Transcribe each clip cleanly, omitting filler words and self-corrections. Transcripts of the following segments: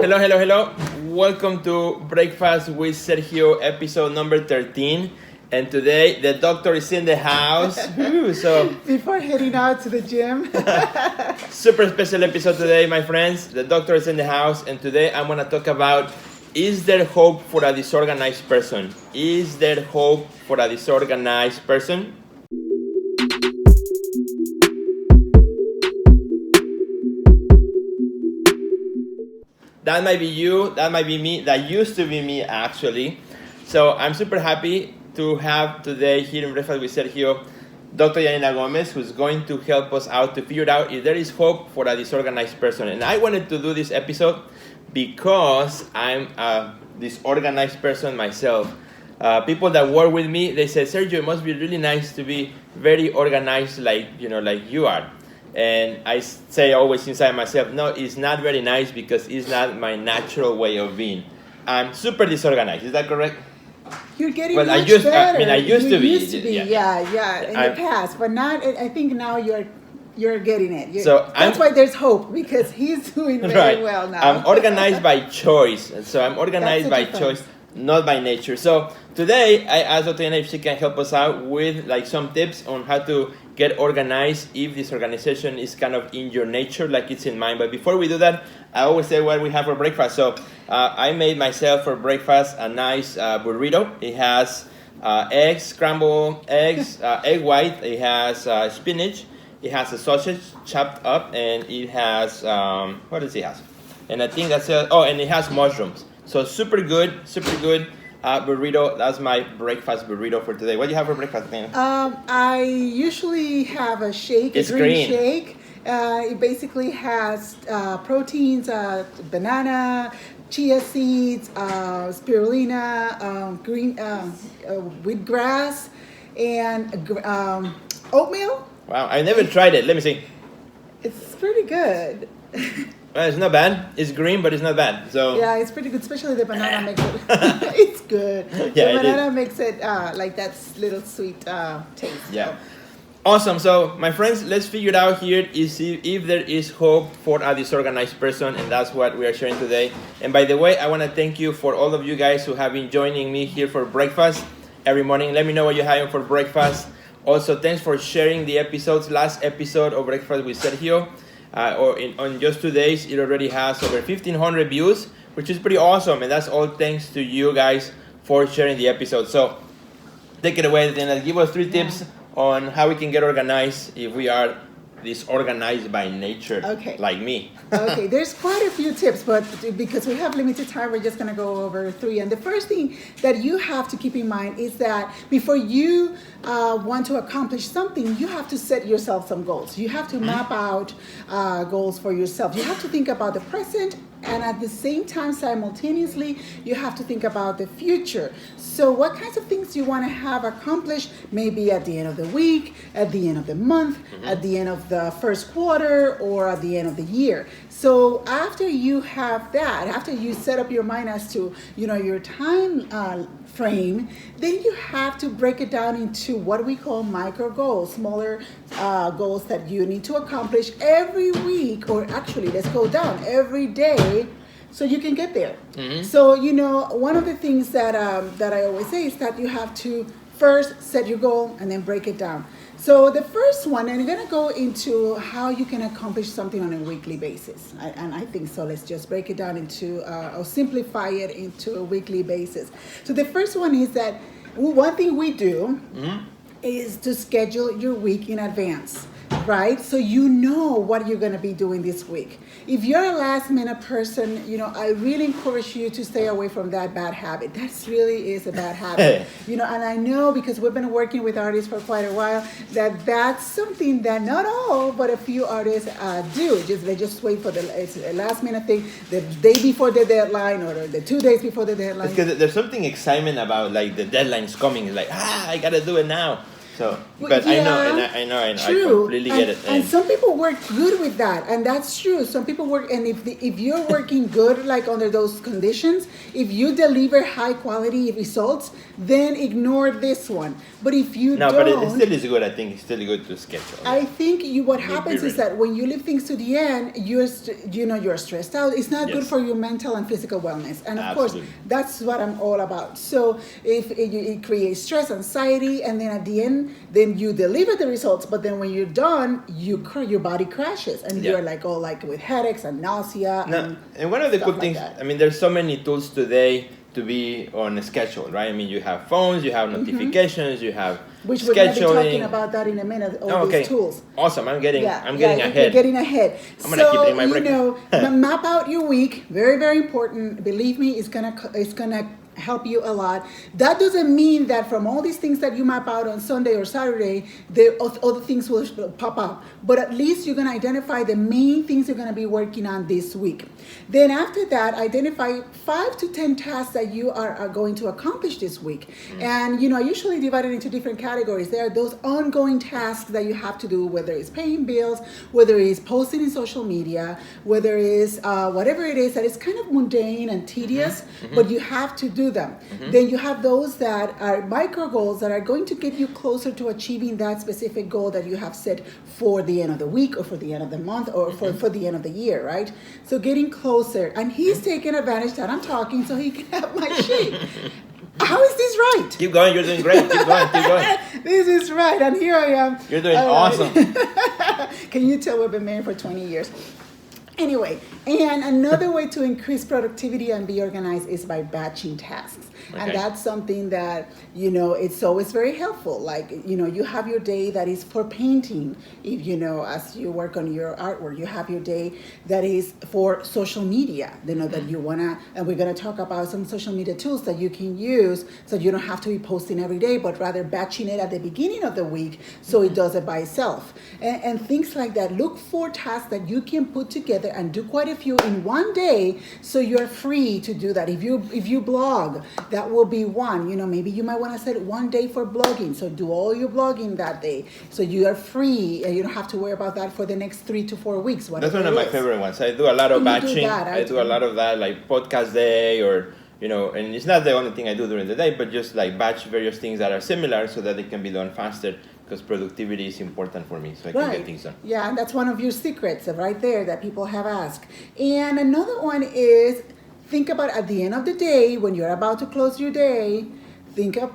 Hello, hello, hello. Welcome to Breakfast with Sergio, episode number 13. And today, the doctor is in the house. So before heading out to the gym. Super special episode today, my friends. The doctor is in the house. And today, I'm going to talk about, is there hope for a disorganized person? Is there hope for a disorganized person? That might be you, that might be me, that used to be me actually. So I'm super happy to have today here in Breakfast with Sergio, Dr. Yanina Gomez, who's going to help us out to figure out if there is hope for a disorganized person. And I wanted to do this episode because I'm a disorganized person myself. People that work with me, they say, Sergio, it must be really nice to be very organized like you are. And I say always inside myself, no, it's not very nice because it's not my natural way of being. I'm super disorganized. Is that correct? You're getting well, much I better. mean, I used to be. Yeah, in the past. But not, I think now you're getting it. That's why there's hope, because he's doing very well now. I'm organized by choice. So I'm organized by choice, not by nature. So today, I asked Dr. Yanina if she can help us out with like some tips on how to get organized if this organization is kind of in your nature, like it's in mine. But before we do that, I always say what we have for breakfast. So I made myself for breakfast a nice burrito. It has eggs, scrambled eggs, egg white. It has spinach. It has a sausage chopped up, and it has what does it have? And I think that's it. Oh, and it has mushrooms. So super good burrito. That's my breakfast burrito for today. What do you have for breakfast, Nina? I usually have a shake, it's a green shake. It basically has proteins, banana, chia seeds, spirulina, green wheatgrass, and oatmeal. Wow, I never tried it. Let me see. It's pretty good. Well, it's not bad. It's green, but it's not bad. So yeah, it's pretty good. Especially the banana makes it. It's good. Yeah, the banana makes it like that little sweet taste. Yeah. Awesome. So, my friends, let's figure it out here is if there is hope for a disorganized person, and that's what we are sharing today. And by the way, I want to thank you for all of you guys who have been joining me here for breakfast every morning. Let me know what you're having for breakfast. Also, thanks for sharing the episodes. Last episode of Breakfast with Sergio. On just 2 days, it already has over 1,500 views, which is pretty awesome. And that's all thanks to you guys for sharing the episode. So take it away, and give us 3 tips on how we can get organized if we are disorganized by nature, like me. Okay, there's quite a few tips, but because we have limited time, we're just going to go over 3. And the first thing that you have to keep in mind is that before you want to accomplish something, you have to set yourself some goals. You have to map out goals for yourself. You have to think about the present, and at the same time, simultaneously, you have to think about the future. So what kinds of things you want to have accomplished, maybe at the end of the week, at the end of the month, at the end of the first quarter, or at the end of the year. So after you have that, after you set up your mind as to, your time frame, then you have to break it down into what we call micro goals, smaller goals that you need to accomplish every week, or actually, let's go down, every day, so you can get there. So, one of the things that I always say is that you have to first set your goal and then break it down. So the first one, and I'm going to go into how you can accomplish something on a weekly basis. And I think so. Let's just break it down into, or simplify it into a weekly basis. So the first one is that one thing we do is to schedule your week in advance. Right? So you know what you're going to be doing this week. If you're a last minute person, I really encourage you to stay away from that bad habit. That really is a bad habit. And I know, because we've been working with artists for quite a while, that's something that not all, but a few artists do. They just wait for it's a last minute thing, the day before the deadline or the 2 days before the deadline. Because there's something excitement about like the deadline's coming. It's like, I got to do it now. So, but yeah, I know, I true. completely get it. And some people work good with that, and that's true. Some people work, and if you're working good, like under those conditions, if you deliver high quality results, then ignore this one. But if you no, don't, but it still is good. I think it's still good to schedule. I think what happens is that when you leave things to the end, you're stressed out. It's not good for your mental and physical wellness, and of course, that's what I'm all about. So if it creates stress, anxiety, and then at the end, then you deliver the results, but then when you're done, your body crashes, and you're like with headaches and nausea. And one of the good things, I mean, there's so many tools today to be on a schedule, right? I mean, you have phones, you have notifications, you have which scheduling. We're going to be talking about that in a minute. All these tools. Awesome! I'm getting ahead. You're getting ahead. I'm gonna keep it in my bracket. Map out your week. Very, very important. Believe me, it's gonna help you a lot. That doesn't mean that from all these things that you map out on Sunday or Saturday, other things will pop up. But at least you're going to identify the main things you're going to be working on this week. Then after that, identify 5 to 10 tasks that you are going to accomplish this week. And I usually divide it into different categories. There are those ongoing tasks that you have to do, whether it's paying bills, whether it's posting in social media, whether it's whatever it is that is kind of mundane and tedious, but you have to do them. Then you have those that are micro goals that are going to get you closer to achieving that specific goal that you have set for the end of the week or for the end of the month or for the end of the year, right? So getting closer. And he's taking advantage that I'm talking so he can have my sheet. How is this right? Keep going, you're doing great. Keep going. This is right, and here I am. You're doing awesome. Can you tell we've been married for 20 years? Anyway, and another way to increase productivity and be organized is by batching tasks. Okay. And that's something that, it's always very helpful. Like, you have your day that is for painting. If, as you work on your artwork, you have your day that is for social media, that you want to, and we're going to talk about some social media tools that you can use so you don't have to be posting every day, but rather batching it at the beginning of the week so it does it by itself. And things like that. Look for tasks that you can put together and do quite a few in one day, so you're free to do that. If you blog, that will be one. Maybe you might want to set one day for blogging, so do all your blogging that day, so you are free and you don't have to worry about that for the next 3 to 4 weeks. That's one of my favorite ones. I do a lot of batching. I do a lot of that, like podcast day, or and it's not the only thing I do during the day, but just like batch various things that are similar so that they can be done faster. Because productivity is important for me, so I can get things done. Yeah, and that's one of your secrets right there that people have asked. And another one is, think about at the end of the day, when you're about to close your day,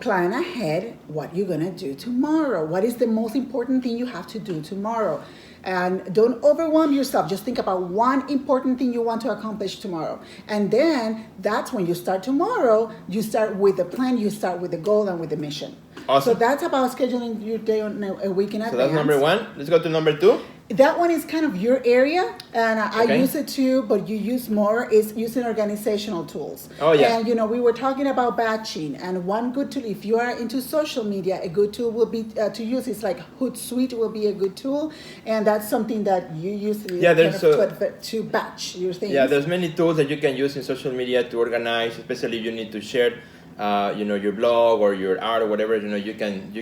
plan ahead what you're going to do tomorrow. What is the most important thing you have to do tomorrow? And don't overwhelm yourself. Just think about one important thing you want to accomplish tomorrow. And then that's when you start tomorrow. You start with the plan, you start with the goal and with the mission. Awesome. So that's about scheduling your day on a week in advance. So that's number 1. Let's go to number 2. That one is kind of your area, and I use it too, but you use more is using organizational tools. Oh, yeah. And, we were talking about batching, and one good tool, if you are into social media, a good tool will be to use is like Hootsuite will be a good tool, and that's something that you use to batch your things. Yeah, there's many tools that you can use in social media to organize, especially if you need to share your blog or your art or whatever. You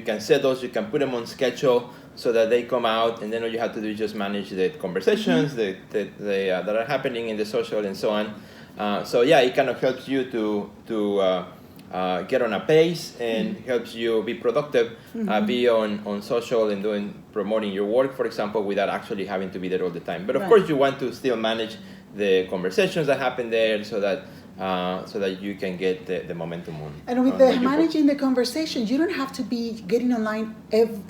can set those, you can put them on schedule so that they come out, and then all you have to do is just manage the conversations that are happening in the social and so on. So yeah, it kind of helps you to get on a pace and helps you be productive, be on social and promoting your work, for example, without actually having to be there all the time. But of course, you want to still manage the conversations that happen there so that you can get the momentum on. And with the managing the conversation, you don't have to be getting online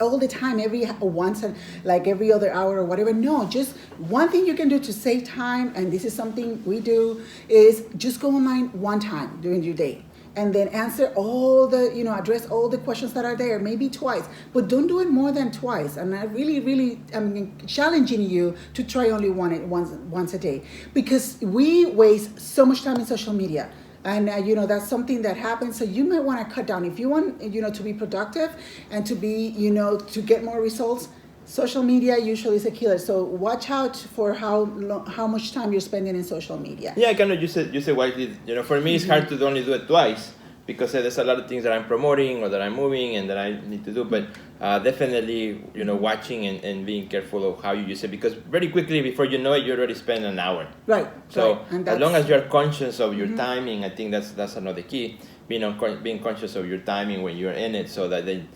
all the time, every other hour or whatever. No, just one thing you can do to save time, and this is something we do, is just go online one time during your day. And then answer address all the questions that are there, maybe twice, but don't do it more than twice. And I really, I'm challenging you to try only once a day, because we waste so much time in social media. And, that's something that happens. So you might want to cut down. If you want, to be productive and to be, to get more results, social media usually is a killer. So watch out for how much time you're spending in social media. Yeah, I kind of use it wisely. For me, it's hard to only do it twice, because there's a lot of things that I'm promoting or that I'm moving and that I need to do. But definitely, watching and being careful of how you use it, because very quickly, before you know it, you already spend an hour. Right. So right. as long as you're conscious of your timing, I think that's another key. Being conscious of your timing when you're in it, so that then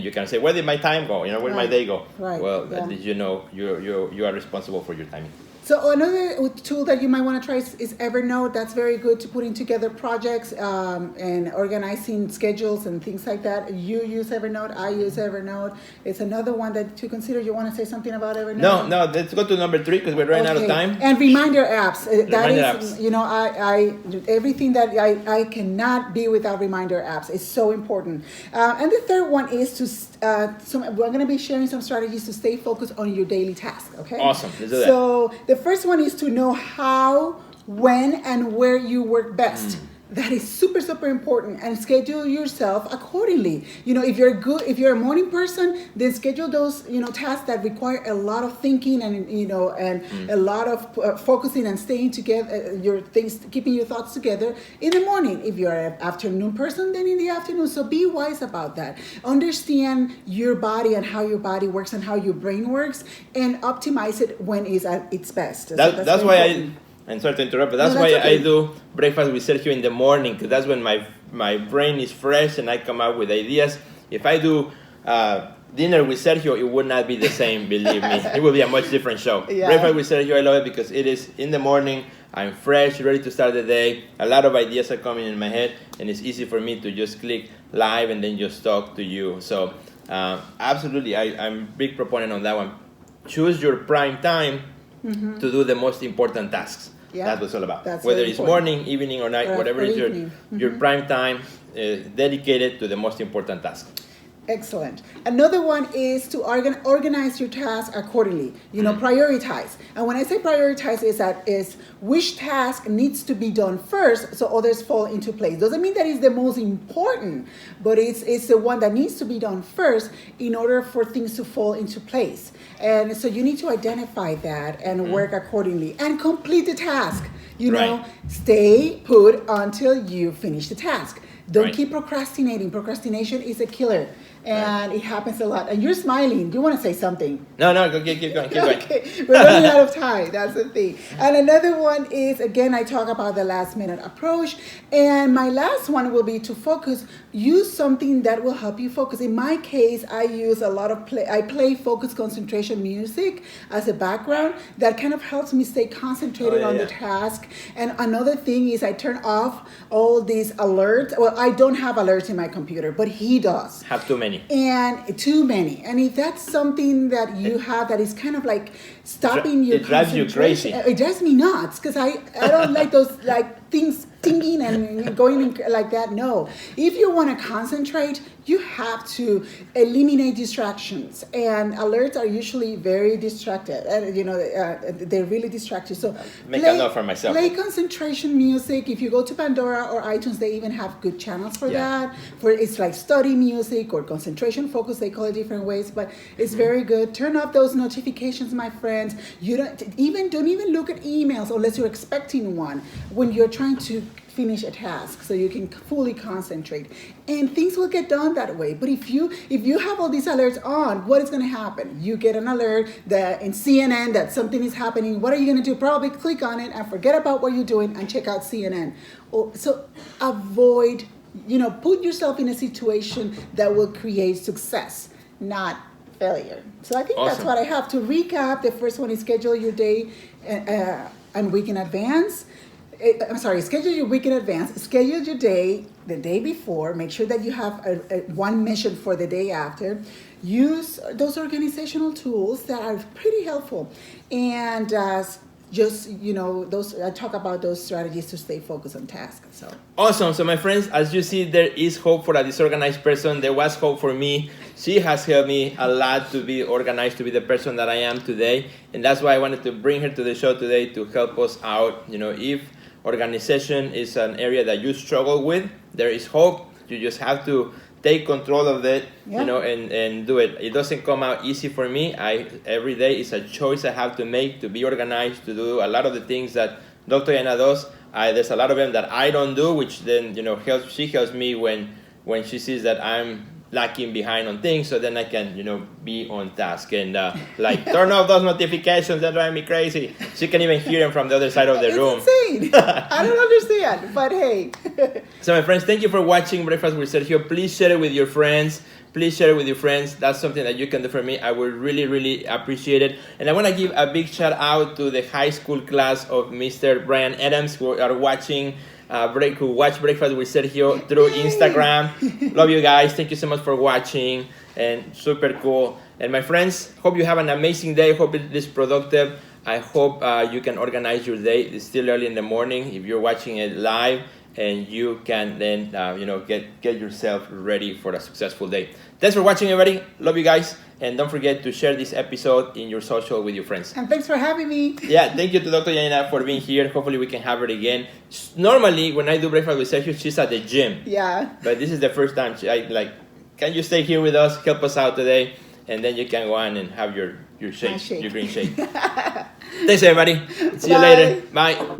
you can say, where did my time go? Where did my day go? Right. Well, at least you are responsible for your timing. So another tool that you might want to try is Evernote. That's very good to putting together projects and organizing schedules and things like that. You use Evernote. I use Evernote. It's another one that to consider. You want to say something about Evernote? No. Let's go to number 3 because we're running out of time. And reminder apps. Reminder apps. I everything that I cannot be without reminder apps. It's so important. And the third one is we're going to be sharing some strategies to stay focused on your daily task. Okay. Awesome. Let's do that. So the first one is to know how, when, and where you work best. That is super, super important, and schedule yourself accordingly. If you're a morning person, then schedule those, tasks that require a lot of thinking and, a lot of focusing and staying together, keeping your thoughts together in the morning. If you're an afternoon person, then in the afternoon. So be wise about that. Understand your body and how your body works and how your brain works, and optimize it when it's at its best. That's why I'm sorry to interrupt, but that's why okay. I do breakfast with Sergio in the morning, because that's when my brain is fresh and I come up with ideas. If I do dinner with Sergio, it would not be the same, believe me. It will be a much different show. Yeah. Breakfast with Sergio, I love it because it is in the morning. I'm fresh, ready to start the day. A lot of ideas are coming in my head, and it's easy for me to just click live and then just talk to you. So absolutely, I'm a big proponent on that one. Choose your prime time to do the most important tasks. Yeah. That's what it's all about. Whether it's morning, evening, or night, whatever is your prime time, dedicated to the most important task. Excellent. Another one is to organize your tasks accordingly. Prioritize. And when I say prioritize, is which task needs to be done first so others fall into place. Doesn't mean that it's the most important, but it's the one that needs to be done first in order for things to fall into place. And so you need to identify that and work accordingly and complete the task. Stay put until you finish the task. Don't keep procrastinating. Procrastination is a killer, and it happens a lot. And you're smiling. Do you want to say something? No, keep going. Okay, we're running out of time. That's the thing. And another one is, again, I talk about the last minute approach. And my last one will be to focus. Use something that will help you focus. In my case, I use a lot of I play focus concentration music as a background that kind of helps me stay concentrated on the task. And another thing is I turn off all these alerts. Well, I don't have alerts in my computer, but he does. Have too many. And too many. And if that's something that you have that is kind of like stopping your concentration. It drives you crazy. It drives me nuts because I don't like those things tinging and going like that. No. If you want to concentrate, you have to eliminate distractions. And alerts are usually very distracted. They really distract you. So make a note for myself. Play concentration music. If you go to Pandora or iTunes, they even have good channels for that. It's like study music or concentration focus. They call it different ways, but it's very good. Turn off those notifications, my friends. You don't even look at emails unless you're expecting one when you're trying to finish a task, so you can fully concentrate, and things will get done that way. But if you have all these alerts on, what is going to happen? You get an alert that in CNN that something is happening. What are you going to do? Probably click on it and forget about what you're doing and check out CNN. So avoid, put yourself in a situation that will create success, not failure. So I think that's what I have to recap. The first one is schedule your day and week in advance. Schedule your week in advance. Schedule your day the day before. Make sure that you have one mission for the day after. Use those organizational tools that are pretty helpful. And I talk about those strategies to stay focused on tasks. So awesome. So my friends, as you see, there is hope for a disorganized person. There was hope for me. She has helped me a lot to be organized, to be the person that I am today. And that's why I wanted to bring her to the show today to help us out. If organization is an area that you struggle with, there is hope. You just have to take control of it, and do it. It doesn't come out easy for me. Every day is a choice I have to make to be organized, to do a lot of the things that Dr. Yanina does. there's a lot of them that I don't do, which then she helps me when she sees that I'm lacking behind on things, so then I can be on task and like turn off those notifications that drive me crazy. She can even hear them from the other side of the room. Insane. I don't understand, but hey. So my friends, thank you for watching Breakfast with Sergio. Please share it with your friends. Please share it with your friends. That's something that you can do for me. I would really, really appreciate it. And I want to give a big shout out to the high school class of Mr. Brian Adams who are watching who watch Breakfast with Sergio through Instagram. Love you guys. Thank you so much for watching, and super cool. And my friends, hope you have an amazing day. Hope it is productive. I hope you can organize your day. It's still early in the morning if you're watching it live, and you can then get yourself ready for a successful day. Thanks for watching, everybody. Love you guys. And don't forget to share this episode in your social with your friends. And thanks for having me. Yeah, thank you to Dr. Yanina for being here. Hopefully we can have her again. Normally, when I do Breakfast with Sergio, she's at the gym. Yeah. But this is the first time. Can you stay here with us? Help us out today. And then you can go on and have your shake, your green shake. Thanks, everybody. See you later. Bye.